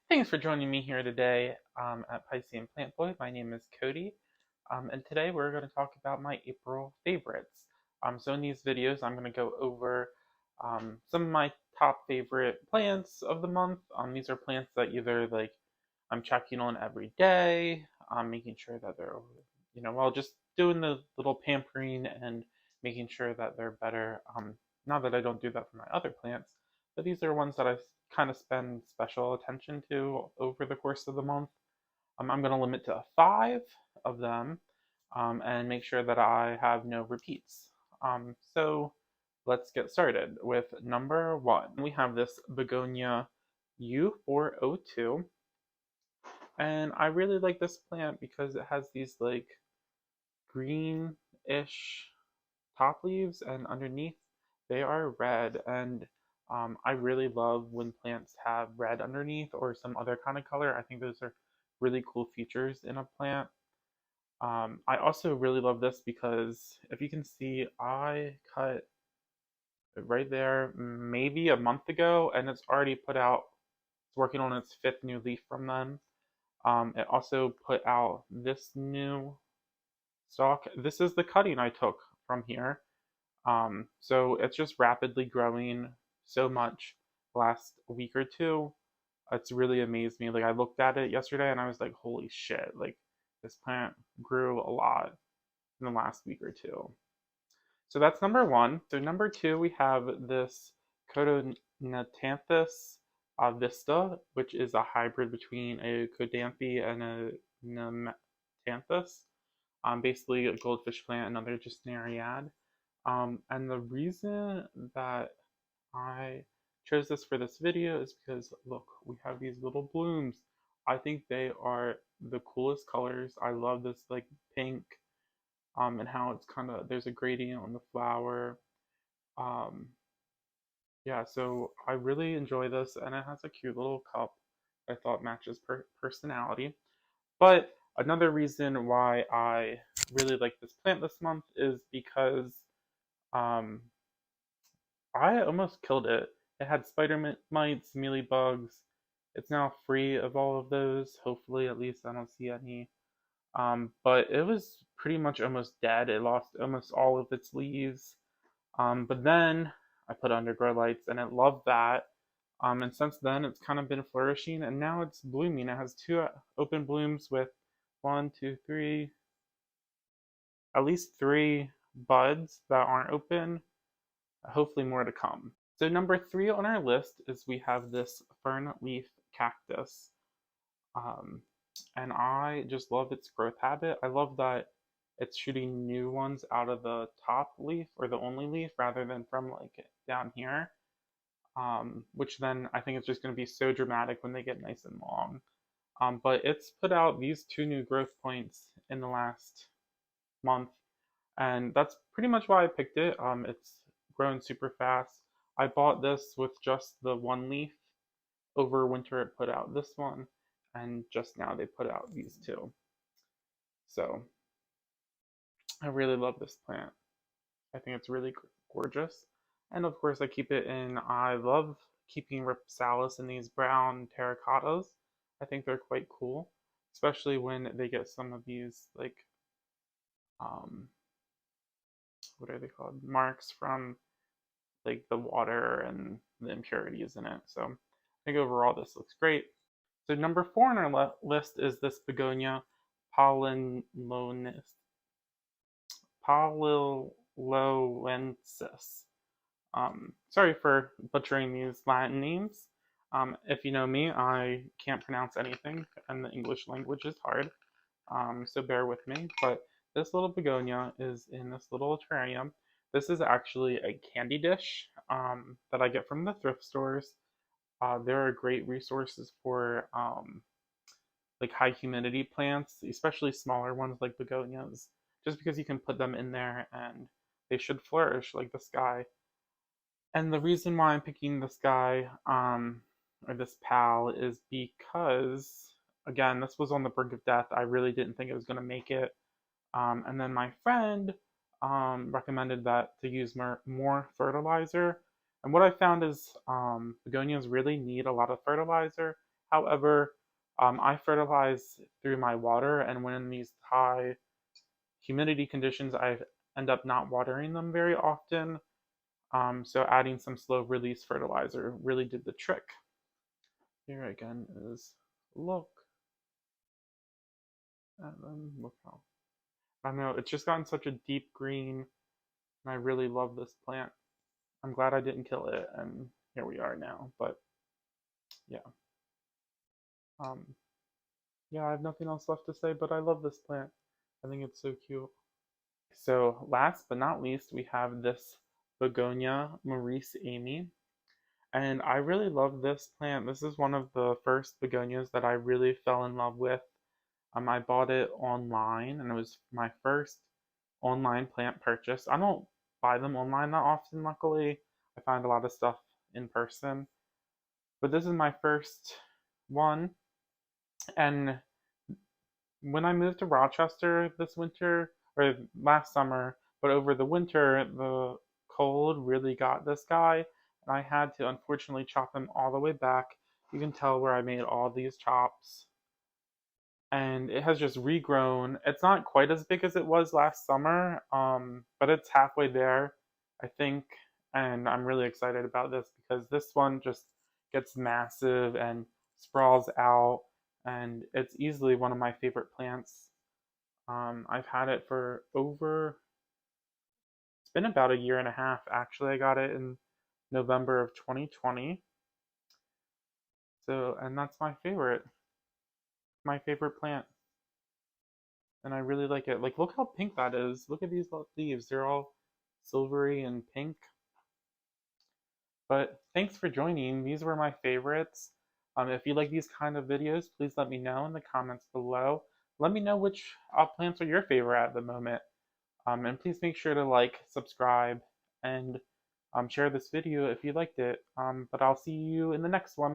Thanks for joining me here today at Piscean Plant Boy. My name is Cody, and today we're going to talk about my April favorites. So in these videos, I'm going to go over some of my top favorite plants of the month. These are plants that either I'm checking on every day, making sure that they're, well, just doing the little pampering and making sure that they're better. Not that I don't do that for my other plants, but these are ones that I kind of spend special attention to over the course of the month. I'm going to limit to five of them and make sure that I have no repeats. So let's get started with number one. We have this Begonia U402, and I really like this plant because it has these green-ish top leaves, and underneath they are red. And I really love when plants have red underneath or some other kind of color. I think those are really cool features in a plant. I also really love this because if you can see, I cut it right there maybe a month ago, and it's already put out. It's working on its fifth new leaf from them. It also put out this new stalk. This is the cutting I took from here. So it's just rapidly growing so much last week or two. It's really amazed me. Like, I looked at it yesterday and I was like, holy shit, like this plant grew a lot in the last week or two. So that's number one. So number two, we have this Codon Netanthus Vista, which is a hybrid between a Codanthe and a Netanthus. Basically a goldfish plant, another just Nereid. And the reason that I chose this for this video is because look, we have these little blooms. I think they are the coolest colors. I love this pink, and how it's kind of, there's a gradient on the flower. Um, yeah, so I really enjoy this, and it has a cute little cup I thought matches personality. But another reason why I really like this plant this month is because um, I almost killed it. It had spider mites, mealybugs. It's now free of all of those. Hopefully, at least I don't see any. But it was pretty much almost dead. It lost almost all of its leaves. But then I put undergrow lights, and it loved that. And since then, it's kind of been flourishing, and now it's blooming. It has two open blooms with one, two, three, at least three buds that aren't open. Hopefully, more to come. So number three on our list is we have this fern leaf cactus. Um, and I just love its growth habit. I love that it's shooting new ones out of the top leaf or the only leaf rather than from down here. Which then I think it's just going to be so dramatic when they get nice and long. But it's put out these two new growth points in the last month, and that's pretty much why I picked it. It's grown super fast. I bought this with just the one leaf. Over winter, it put out this one, and just now they put out these two. So I really love this plant. I think it's really gorgeous. And of course, I keep it in. I love keeping Ripsalis in these brown terracottas. I think they're quite cool, especially when they get some of these um, what are they called? Marks from the water and the impurities in it. So I think overall this looks great. So number four on our list is this Begonia Paulilowensis. Sorry for butchering these Latin names. If you know me, I can't pronounce anything, and the English language is hard, so bear with me. But this little begonia is in this little terrarium. This is actually a candy dish that I get from the thrift stores. There are great resources for high humidity plants, especially smaller ones like begonias, just because you can put them in there and they should flourish like the sky. And the reason why I'm picking this guy, or this pal, is because, again, this was on the brink of death. I really didn't think it was going to make it. And then my friend recommended that to use more fertilizer. And what I found is begonias really need a lot of fertilizer. However, I fertilize through my water, and when in these high humidity conditions, I end up not watering them very often. So adding some slow release fertilizer really did the trick. Here again is look at them. Look how I know it's just gotten such a deep green, and I really love this plant. I'm glad I didn't kill it, and here we are now. But yeah, um, yeah, I have nothing else left to say. But I love this plant. I think it's so cute. So last but not least, we have this Begonia Maurice Amy. And I really love this plant. This is one of the first begonias that I really fell in love with. I bought it online, and it was my first online plant purchase. I don't buy them online that often, luckily. I find a lot of stuff in person. But this is my first one. And when I moved to Rochester this winter, or last summer, but over the winter, the cold really got this guy, and I had to unfortunately chop him all the way back. You can tell where I made all these chops, and it has just regrown. It's not quite as big as it was last summer, but it's halfway there, I think, and I'm really excited about this because this one just gets massive and sprawls out, and it's easily one of my favorite plants. I've had it for it's been about a year and a half actually. I got it in November of 2020. So, and that's my favorite plant. And I really like it. Like, look how pink that is. Look at these leaves. They're all silvery and pink. But thanks for joining. These were my favorites. If you like these kind of videos, please let me know in the comments below. Let me know which plants are your favorite at the moment. And please make sure to like, subscribe, and share this video if you liked it. But I'll see you in the next one.